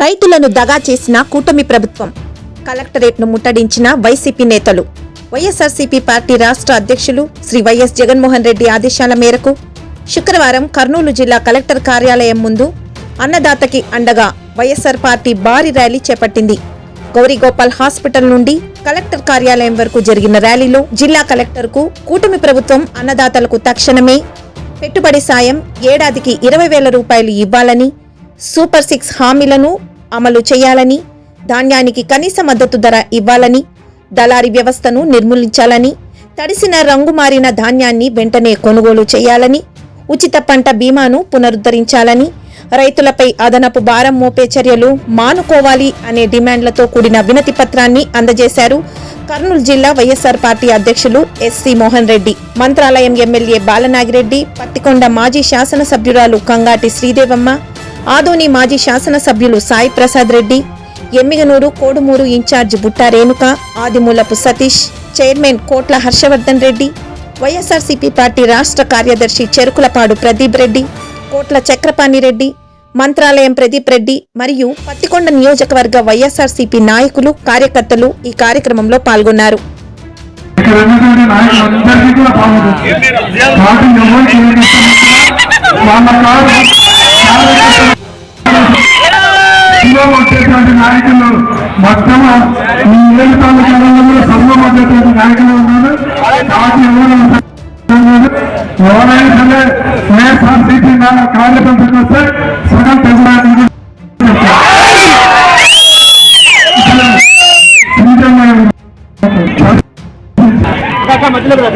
రైతులను దగా చేసిన కూటమి ప్రభుత్వం. కలెక్టరేట్ను ముట్టడించిన వైసీపీ నేతలు. వైఎస్ఆర్సీపీ పార్టీ రాష్ట్ర అధ్యక్షులు శ్రీ వైఎస్ జగన్మోహన్ రెడ్డి ఆదేశాల మేరకు శుక్రవారం కర్నూలు జిల్లా కలెక్టర్ కార్యాలయం ముందు అన్నదాతకి అండగా వైఎస్ఆర్ పార్టీ భారీ ర్యాలీ చేపట్టింది. గౌరీగోపాల్ హాస్పిటల్ నుండి కలెక్టర్ కార్యాలయం వరకు జరిగిన ర్యాలీలో జిల్లా కలెక్టర్కు కూటమి ప్రభుత్వం అన్నదాతలకు తక్షణమే పెట్టుబడి సాయం ఏడాదికి 20,000 రూపాయలు ఇవ్వాలని, సూపర్ 6 హామీలను అమలు చేయాలని, ధాన్యానికి కనీస మద్దతు ధర ఇవ్వాలని, దళారీ వ్యవస్థను నిర్మూలించాలని, తడిసిన రంగు మారిన ధాన్యాన్ని వెంటనే కొనుగోలు చేయాలని, ఉచిత పంట బీమాను పునరుద్ధరించాలని, రైతులపై అదనపు భారం మోపే చర్యలు మానుకోవాలి అనే డిమాండ్లతో కూడిన వినతి పత్రాన్ని అందజేశారు కర్నూలు జిల్లా వైఎస్ఆర్ పార్టీ అధ్యక్షులు ఎస్సీ మోహన్ రెడ్డి. మంత్రాలయం ఎమ్మెల్యే బాలనాగిరెడ్డి, పత్తికొండ మాజీ శాసనసభ్యురాలు కంగాటి శ్రీదేవమ్మ, ఆదోని మాజీ శాసనసభ్యులు సాయి ప్రసాద్ రెడ్డి, ఎమ్మిగనూరు కోడుమూరు ఇన్ఛార్జ్ బుట్టా రేణుక, ఆదిమూలపు సతీష్, చైర్మన్ కోట్ల హర్షవర్ధన్ రెడ్డి, వైఎస్ఆర్సీపీ పార్టీ రాష్ట్ర కార్యదర్శి చెరుకులపాడు ప్రదీప్ రెడ్డి, కోట్ల చక్రపాణి రెడ్డి, మంత్రాలయం ప్రదీప్ రెడ్డి మరియు పత్తికొండ నియోజకవర్గ వైఎస్ఆర్సీపీ నాయకులు, కార్యకర్తలు ఈ కార్యక్రమంలో పాల్గొన్నారు. నాయకులు మొత్తం ఈ 7 తాలూకాలలో సంఘం నాయకులు ఉన్నారు. ఎవరైనా సరే వైఎస్ఆర్సీపీ కార్యకర్తలకు వస్తే సగం తెగడానికి మధ్యలో